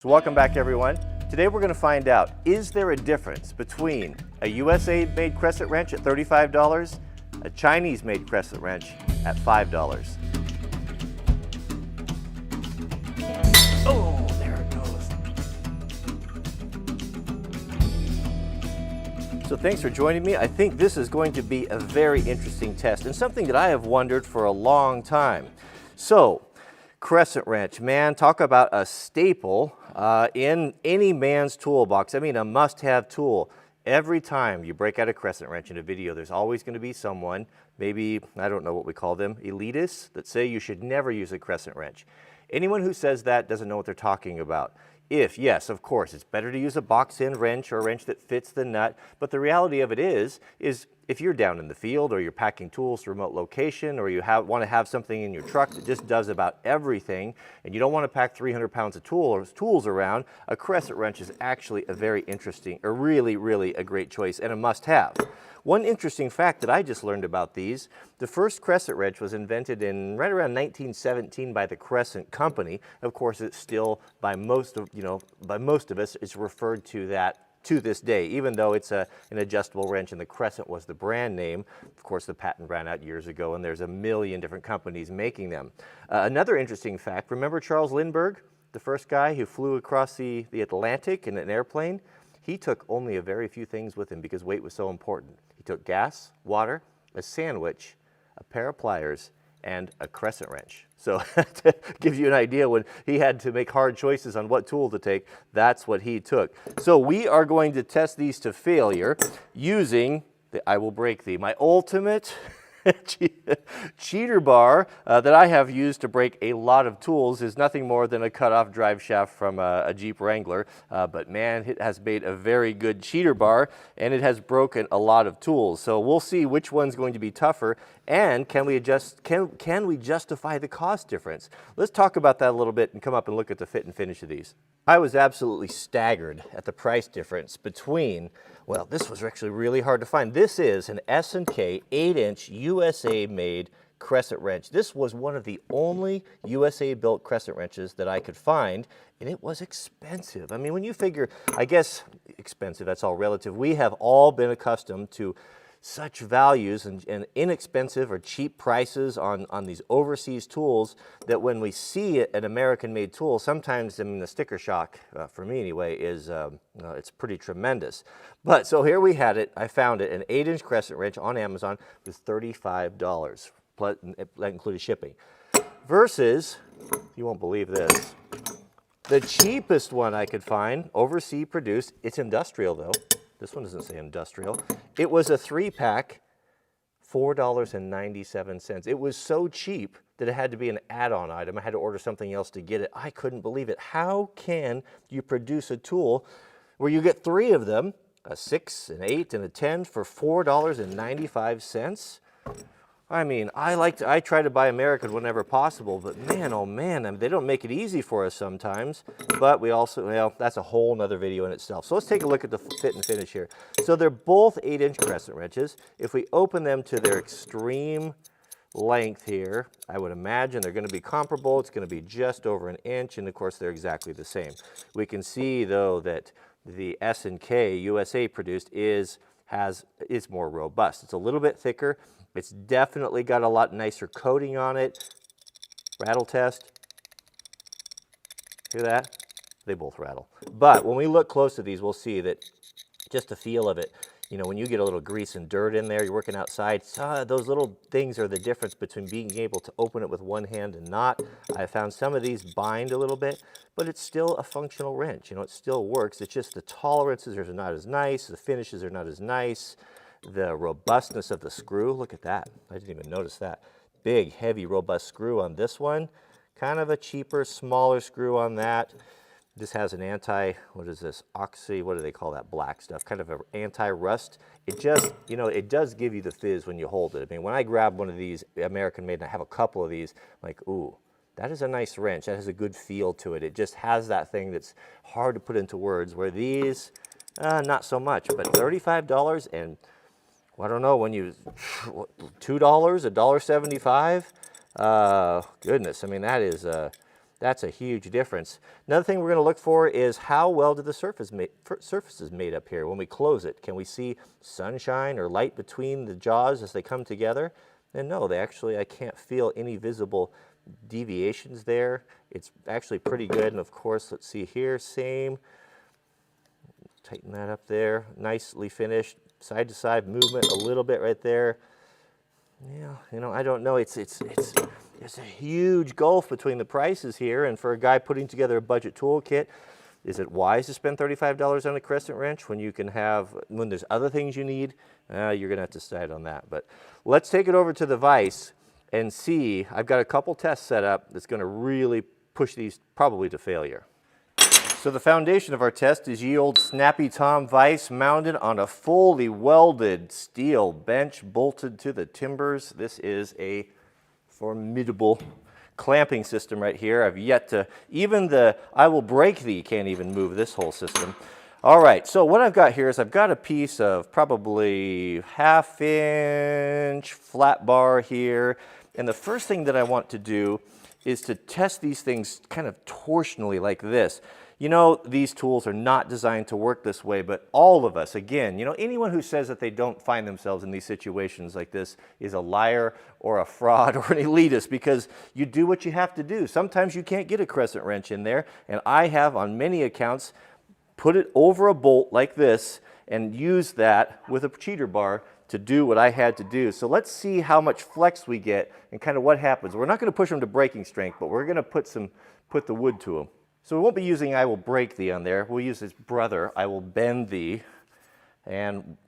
So welcome back, everyone. Today we're going to find out, is there a difference between a USA-made crescent wrench at $35, a Chinese-made crescent wrench at $5? Oh, there it goes. So thanks for joining me. I think this is going to be a very interesting test and something that I have wondered for a long time. So, crescent wrench, man, talk about a staple in any man's toolbox. I mean, a must-have tool. Every time you break out a crescent wrench in a video, there's always going to be someone, maybe, I don't know what we call them, elitists, that say you should never use a crescent wrench. Anyone who says that doesn't know what they're talking about. Yes, of course, it's better to use a box-in wrench or a wrench that fits the nut, but the reality of it is if you're down in the field or you're packing tools to a remote location or you want to have something in your truck that just does about everything and you don't want to pack 300 pounds of tools around, a crescent wrench is actually a very interesting, or really a great choice and a must-have. One interesting fact that I just learned about these, the first crescent wrench was invented in right around 1917 by the Crescent Company. Of course, it's still by most of us, it's referred to that to this day, even though it's an adjustable wrench and the Crescent was the brand name. Of course, the patent ran out years ago and there's a million different companies making them. Another interesting fact, remember Charles Lindbergh, the first guy who flew across the Atlantic in an airplane? He took only a very few things with him because weight was so important. He took gas, water, a sandwich, a pair of pliers, and a crescent wrench. So to give you an idea, when he had to make hard choices on what tool to take, that's what he took. So we are going to test these to failure using the I Will Break Thee, my ultimate cheater bar that I have used to break a lot of tools. Is nothing more than a cut-off drive shaft from a Jeep Wrangler, but man, it has made a very good cheater bar and it has broken a lot of tools. So we'll see which one's going to be tougher and can we justify the cost difference. Let's talk about that a little bit and come up and look at the fit and finish of these. I was absolutely staggered at the price difference between, well, this was actually really hard to find. This is an S&K 8-inch USA-made crescent wrench. This was one of the only USA-built crescent wrenches that I could find, and it was expensive. I mean, when you figure, I guess expensive, that's all relative. We have all been accustomed to such values and inexpensive or cheap prices on these overseas tools that when we see an American-made tool, sometimes, I mean, the sticker shock, for me anyway, is it's pretty tremendous. But so here we had it. I found it, an 8-inch crescent wrench on Amazon with $35, plus that included shipping. Versus, you won't believe this, the cheapest one I could find, overseas produced. It's industrial though. This one doesn't say industrial. It was a 3-pack, $4.97. It was so cheap that it had to be an add-on item. I had to order something else to get it. I couldn't believe it. How can you produce a tool where you get 3 of them, a 6, an 8, and a 10 for $4.95? I mean, I try to buy American whenever possible, but man, oh man, I mean, they don't make it easy for us sometimes. But we also, well, that's a whole nother video in itself. So let's take a look at the fit and finish here. So they're both 8-inch crescent wrenches. If we open them to their extreme length here, I would imagine they're going to be comparable. It's going to be just over an inch, and of course they're exactly the same. We can see though that the S&K USA produced is more robust. It's a little bit thicker. It's definitely got a lot nicer coating on it. Rattle test. Hear that? They both rattle. But when we look close to these, we'll see that just the feel of it, you know, when you get a little grease and dirt in there, you're working outside, those little things are the difference between being able to open it with one hand and not. I found some of these bind a little bit, but it's still a functional wrench. You know, it still works. It's just the tolerances are not as nice, the finishes are not as nice. The robustness of the screw, look at that. I didn't even notice that. Big, heavy, robust screw on this one. Kind of a cheaper, smaller screw on that. This has an what is this? Oxy, what do they call that black stuff? Kind of an anti-rust. It just, you know, it does give you the fizz when you hold it. I mean, when I grab one of these American made, and I have a couple of these, I'm like, ooh, that is a nice wrench. That has a good feel to it. It just has that thing that's hard to put into words, where these, not so much. But $35 and, I don't know, when you, $2, $1.75? Goodness, I mean, that is That's a huge difference. Another thing we're going to look for is how well do the surfaces made up here when we close it. Can we see sunshine or light between the jaws as they come together? And no, I can't feel any visible deviations there. It's actually pretty good. And of course, let's see here, same. Tighten that up there. Nicely finished. Side to side movement a little bit right there. Yeah, you know, I don't know. There's a huge gulf between the prices here, and for a guy putting together a budget toolkit, is it wise to spend $35 on a crescent wrench when there's other things you need? You're gonna have to decide on that. But let's take it over to the vise and see. I've got a couple tests set up that's gonna really push these probably to failure. So the foundation of our test is ye old Snappy Tom vise mounted on a fully welded steel bench bolted to the timbers. This is a formidable clamping system right here. I've yet to, even the I will break thee can't even move this whole system. All right, so what I've got here is I've got a piece of probably 1/2 inch flat bar here. And the first thing that I want to do is to test these things kind of torsionally like this. You know, these tools are not designed to work this way, but all of us, again, you know, anyone who says that they don't find themselves in these situations like this is a liar or a fraud or an elitist, because you do what you have to do. Sometimes you can't get a crescent wrench in there, and I have on many accounts put it over a bolt like this and used that with a cheater bar to do what I had to do. So let's see how much flex we get and kind of what happens. We're not going to push them to breaking strength, but we're going to put the wood to them. So we won't be using I will break thee on there. We'll use his brother, I will bend thee. And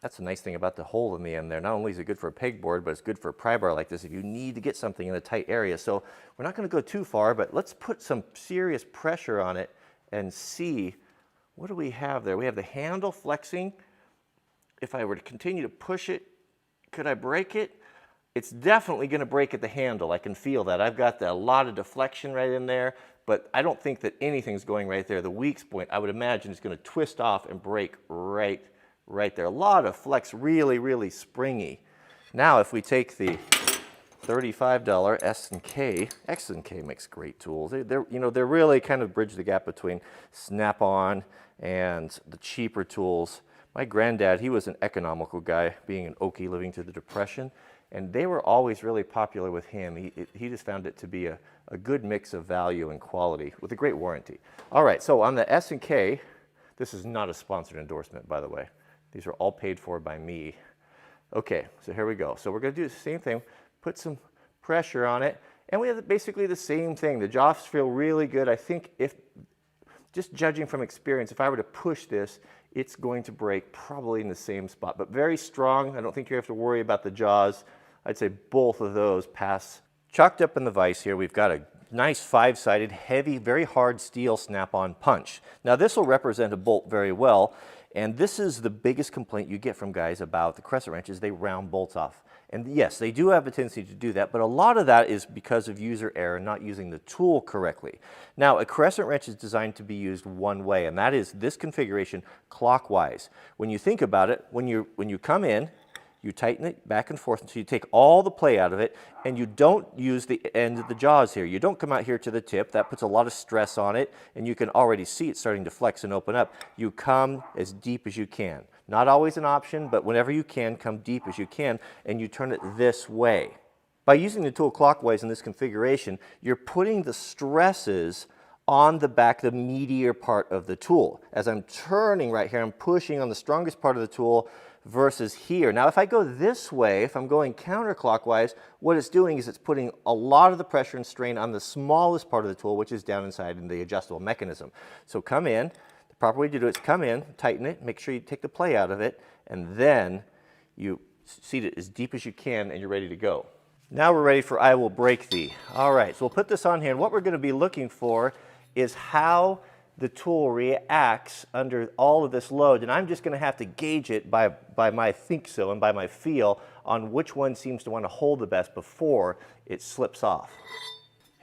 that's the nice thing about the hole in the end there. Not only is it good for a pegboard, but it's good for a pry bar like this if you need to get something in a tight area. So we're not going to go too far, but let's put some serious pressure on it and see what do we have there. We have the handle flexing. If I were to continue to push it, could I break it? It's definitely going to break at the handle. I can feel that. I've got a lot of deflection right in there, but I don't think that anything's going right there. The weak point, I would imagine, is going to twist off and break right there. A lot of flex, really, really springy. Now, if we take the $35 S&K, X&K makes great tools. They're really kind of bridge the gap between Snap-on and the cheaper tools. My granddad, he was an economical guy, being an Okie living through the Depression, and they were always really popular with him. He just found it to be a good mix of value and quality with a great warranty. All right, so on the S&K, this is not a sponsored endorsement, by the way. These are all paid for by me. Okay, so here we go. So we're going to do the same thing, put some pressure on it, and we have basically the same thing. The jaws feel really good. I think just judging from experience, if I were to push this, it's going to break probably in the same spot, but very strong. I don't think you have to worry about the jaws. I'd say both of those pass. Chalked up in the vise here, we've got a nice 5-sided, heavy, very hard steel Snap-on punch. Now this will represent a bolt very well, and this is the biggest complaint you get from guys about the crescent wrench is they round bolts off. And yes, they do have a tendency to do that, but a lot of that is because of user error, not using the tool correctly. Now, a crescent wrench is designed to be used one way, and that is this configuration clockwise. When you think about it, when you come in, you tighten it back and forth until you take all the play out of it, and you don't use the end of the jaws here. You don't come out here to the tip. That puts a lot of stress on it, and you can already see it starting to flex and open up. You come as deep as you can. Not always an option, but whenever you can, come deep as you can, and you turn it this way. By using the tool clockwise in this configuration, you're putting the stresses on the back, the meatier part of the tool. As I'm turning right here, I'm pushing on the strongest part of the tool versus here. Now, if I go this way, if I'm going counterclockwise, what it's doing is it's putting a lot of the pressure and strain on the smallest part of the tool, which is down inside in the adjustable mechanism. So come in. The proper way to do it is come in, tighten it, make sure you take the play out of it, and then you seat it as deep as you can, and you're ready to go. Now we're ready for I will break thee. All right, so we'll put this on here, and what we're going to be looking for is how the tool reacts under all of this load, and I'm just going to have to gauge it by my think so and by my feel on which one seems to want to hold the best before it slips off.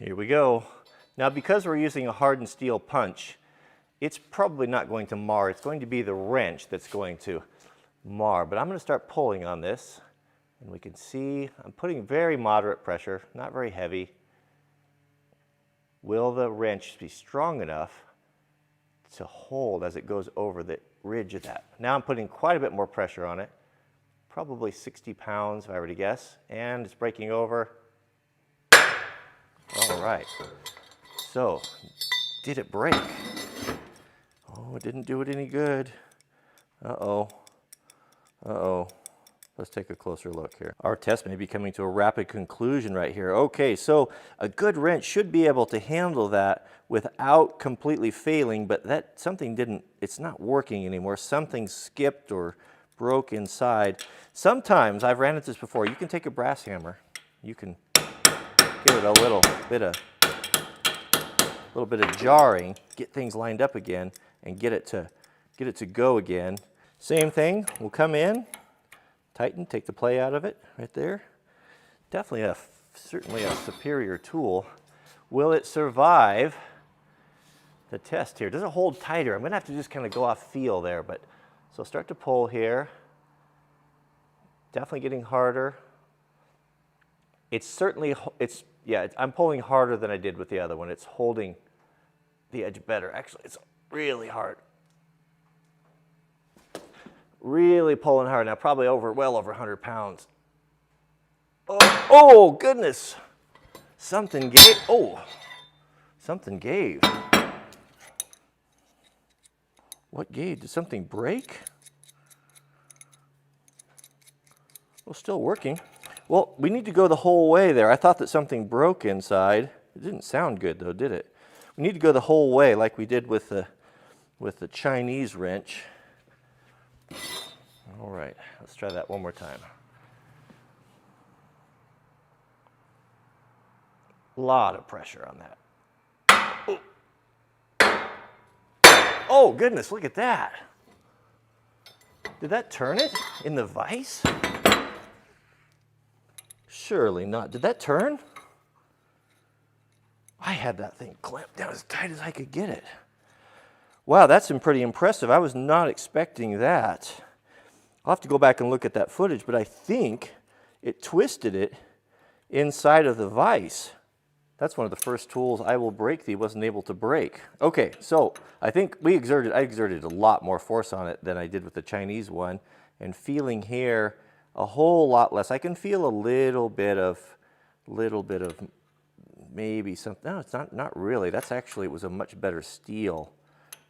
Here we go. Now, because we're using a hardened steel punch, it's probably not going to mar. It's going to be the wrench that's going to mar, but I'm going to start pulling on this, and we can see I'm putting very moderate pressure, not very heavy. will the wrench be strong enough to hold as it goes over the ridge of that? Now I'm putting quite a bit more pressure on it, probably 60 pounds if I were to guess, and it's breaking over. All right, so did it break? Oh, it didn't do it any good. Uh-oh, uh-oh. Let's take a closer look here. Our test may be coming to a rapid conclusion right here. Okay, so a good wrench should be able to handle that without completely failing, but that something didn't, it's not working anymore. Something skipped or broke inside. Sometimes, I've ran into this before, you can take a brass hammer, you can give it a little bit of jarring, get things lined up again, and get it to go again. Same thing, we'll come in, tighten, take the play out of it right there. Definitely certainly a superior tool. Will it survive the test here? Does it hold tighter? I'm gonna have to just kind of go off feel there, but so start to pull here. Definitely getting harder. It's certainly, I'm pulling harder than I did with the other one. It's holding the edge better. Actually, it's really hard. Really pulling hard now, probably well over 100 pounds. Oh goodness. Something gave, something gave. What gave? Did something break? Well, still working. Well, we need to go the whole way there. I thought that something broke inside. It didn't sound good though, did it? We need to go the whole way like we did with the Chinese wrench. All right, let's try that one more time. A lot of pressure on that. Oh goodness, look at that. Did that turn it in the vise? Surely not. Did that turn? I had that thing clamped down as tight as I could get it. Wow, that's pretty impressive. I was not expecting that. I'll have to go back and look at that footage, but I think it twisted it inside of the vise. That's one of the first tools I will break thee wasn't able to break. Okay, so I think I exerted a lot more force on it than I did with the Chinese one, and feeling here a whole lot less. I can feel a little bit of maybe something. No, it's not really. That's actually, it was a much better steel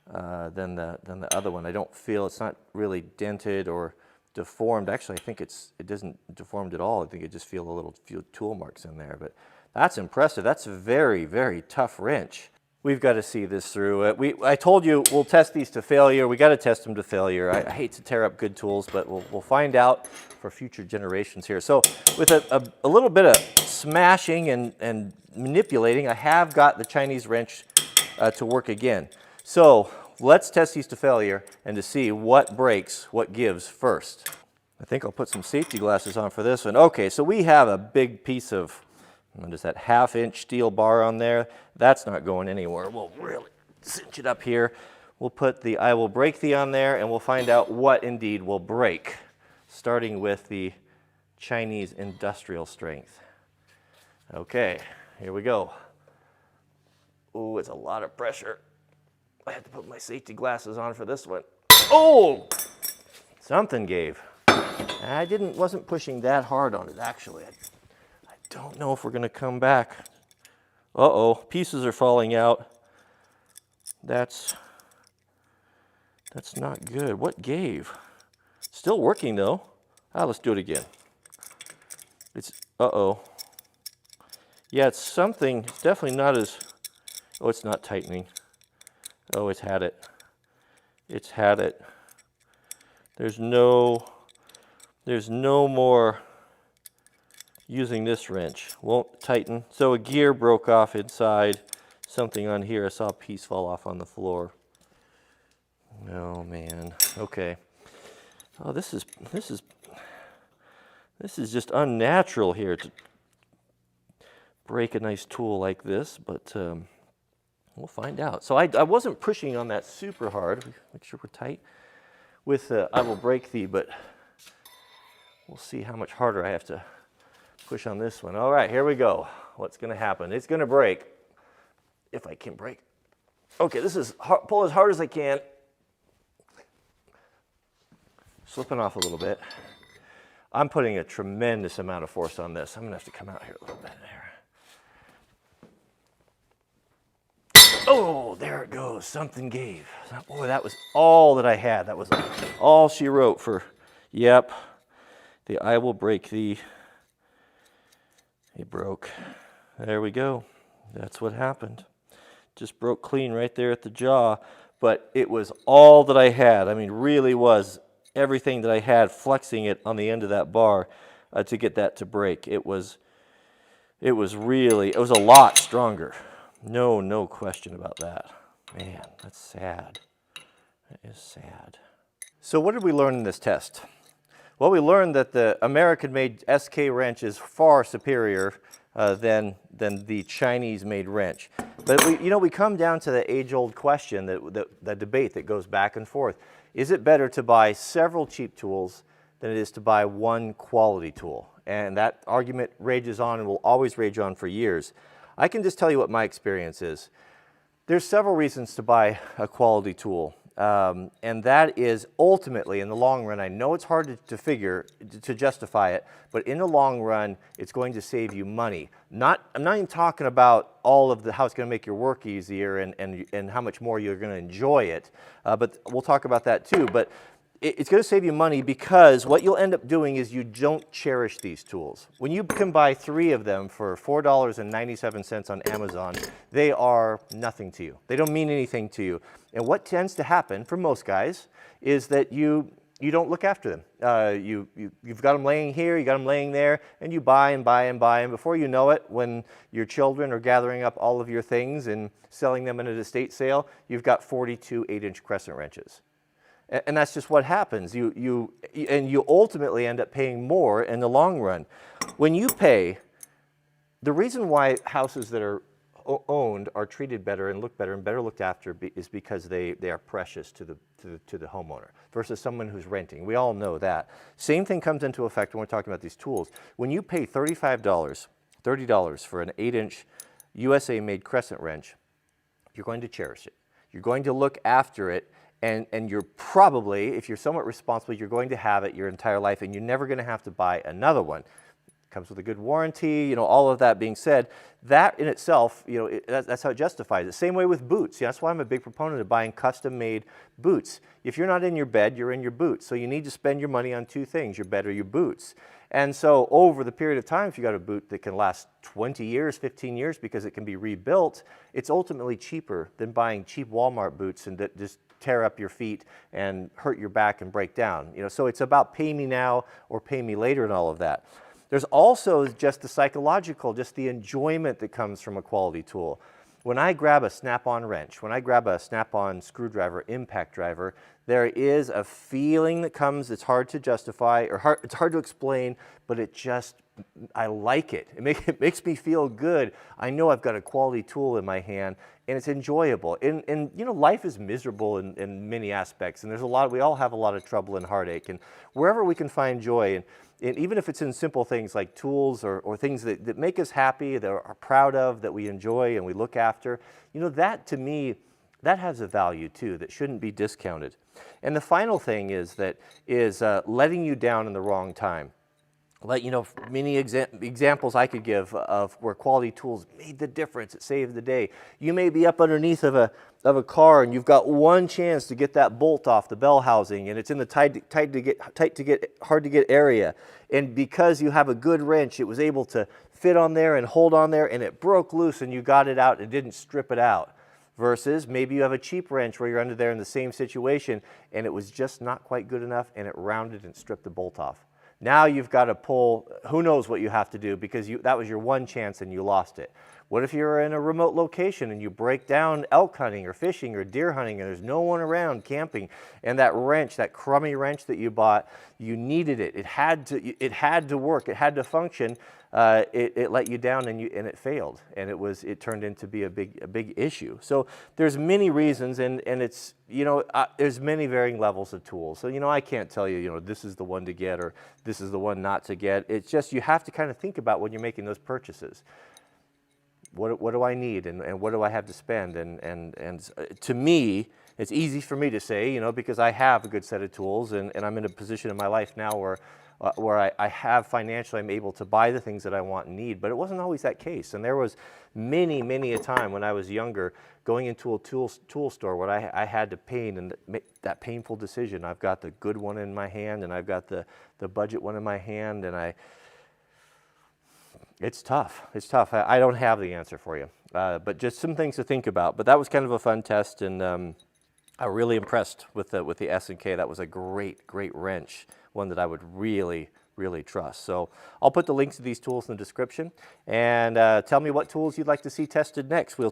than the other one. I don't feel, it's not really dented or deformed. Actually, I think it isn't deformed at all. I think it just few tool marks in there, but that's impressive. That's a very, very tough wrench. We've got to see this through. I told you we'll test these to failure. We got to test them to failure. I hate to tear up good tools, but we'll find out for future generations here. So with a little bit of smashing and manipulating, I have got the Chinese wrench to work again. So let's test these to failure and to see what breaks, what gives first. I think I'll put some safety glasses on for this one. Okay, so we have a big piece of, what is that, 1/2-inch steel bar on there. That's not going anywhere. We'll really cinch it up here. We'll put the I will break thee on there, and we'll find out what indeed will break, starting with the Chinese industrial strength. Okay, here we go. Ooh, it's a lot of pressure. I have to put my safety glasses on for this one. Oh, something gave. I wasn't pushing that hard on it, actually. I don't know if we're gonna come back. Uh-oh, pieces are falling out. That's not good. What gave? Still working though. Let's do it again. Uh-oh. Yeah, it's something, it's definitely not as, oh, it's not tightening. Oh, it's had it. It's had it. There's no more using this wrench. Won't tighten. So a gear broke off inside. Something on here. I saw a piece fall off on the floor. Oh man. Okay. Oh, this is just unnatural here to break a nice tool like this, but we'll find out. So I wasn't pushing on that super hard. Make sure we're tight with I will break thee, but we'll see how much harder I have to push on this one. All right, here we go. What's going to happen? It's going to break. if I can break. Okay, this is pull as hard as I can. Slipping off a little bit. I'm putting a tremendous amount of force on this. I'm gonna have to come out here a little bit there. Oh, there it goes, something gave. Boy, that was all that I had. That was all she wrote for, yep, the I will break thee. It broke. There we go. That's what happened. Just broke clean right there at the jaw, but it was all that I had. I mean, really was everything that I had, flexing it on the end of that bar to get that to break. It was a lot stronger. No question about that. Man, that's sad. That is sad. So what did we learn in this test? Well, we learned that the American-made SK wrench is far superior than the Chinese-made wrench. But we come down to the age-old question, the debate that goes back and forth. Is it better to buy several cheap tools than it is to buy one quality tool? And that argument rages on and will always rage on for years. I can just tell you what my experience is. There's several reasons to buy a quality tool. And that is ultimately, in the long run, I know it's hard to justify it, but in the long run, it's going to save you money. I'm not even talking about all of how it's going to make your work easier and how much more you're going to enjoy it, but we'll talk about that too. But it's going to save you money because what you'll end up doing is you don't cherish these tools. When you can buy 3 of them for $4.97 on Amazon, they are nothing to you. They don't mean anything to you. And what tends to happen for most guys is that you don't look after them. You've got them laying here, you got them laying there, and you buy and buy and buy. And before you know it, when your children are gathering up all of your things and selling them in an estate sale, you've got 42 8-inch crescent wrenches. And that's just what happens. You ultimately end up paying more in the long run. When you pay, the reason why houses that are owned are treated better and look better and better looked after is because they are precious to the homeowner versus someone who's renting. We all know that. Same thing comes into effect when we're talking about these tools. When you pay $30 for an 8-inch USA-made crescent wrench, you're going to cherish it. You're going to look after it. And you're probably, if you're somewhat responsible, you're going to have it your entire life, and you're never going to have to buy another one. It comes with a good warranty, all of that being said, that in itself, that's how it justifies it. Same way with boots. That's why I'm a big proponent of buying custom-made boots. If you're not in your bed, you're in your boots. So you need to spend your money on 2 things, your bed or your boots. And so over the period of time, if you got a boot that can last 20 years, 15 years, because it can be rebuilt, it's ultimately cheaper than buying cheap Walmart boots and that just tear up your feet and hurt your back and break down. So it's about pay me now or pay me later and all of that. There's also just the psychological, just the enjoyment that comes from a quality tool. When I grab a Snap-on wrench, when I grab a Snap-on screwdriver, impact driver, there is a feeling that comes, it's hard to justify, or it's hard to explain, but I like it. It makes me feel good. I know I've got a quality tool in my hand, and it's enjoyable. And life is miserable in many aspects, and we all have a lot of trouble and heartache, and wherever we can find joy, and even if it's in simple things like tools or things that make us happy, that are proud of, that we enjoy and we look after, that to me, that has a value too that shouldn't be discounted. And the final thing is letting you down in the wrong time. Many examples I could give of where quality tools made the difference. It saved the day. You may be up underneath of a car and you've got one chance to get that bolt off the bell housing, and it's in the hard to get area. And because you have a good wrench, it was able to fit on there and hold on there, and it broke loose and you got it out and didn't strip it out. Versus maybe you have a cheap wrench where you're under there in the same situation and it was just not quite good enough and it rounded and stripped the bolt off. Now you've got to pull, who knows what you have to do because that was your one chance and you lost it. What if you're in a remote location and you break down elk hunting or fishing or deer hunting and there's no one around camping, and that wrench, that crummy wrench that you bought, you needed it. It had to work. It had to function. It let you down and it failed, and it turned into be a big issue. So there's many reasons, and it's there's many varying levels of tools. So I can't tell you this is the one to get or this is the one not to get. It's just you have to kind of think about when you're making those purchases. what do I need, and what do I have to spend? And to me, it's easy for me to say, you know, because I have a good set of tools, and I'm in a position in my life now where I have financially, I'm able to buy the things that I want and need, but it wasn't always that case. And there was many a time when I was younger going into a tool store where I had to make that painful decision. I've got the good one in my hand, and I've got the budget one in my hand, and it's tough. It's tough. I don't have the answer for you, but just some things to think about. But that was kind of a fun test, and I'm really impressed with the S&K. That was a great wrench, one that I would really trust. So I'll put the links to these tools in the description, and tell me what tools you'd like to see tested next. We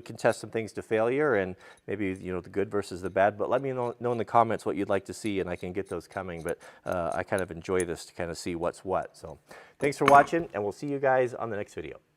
can test some things to failure, and maybe, you know, the good versus the bad, but let me know in the comments what you'd like to see, and I can get those coming. But I kind of enjoy this to kind of see what's what. So thanks for watching, and we'll see you guys on the next video.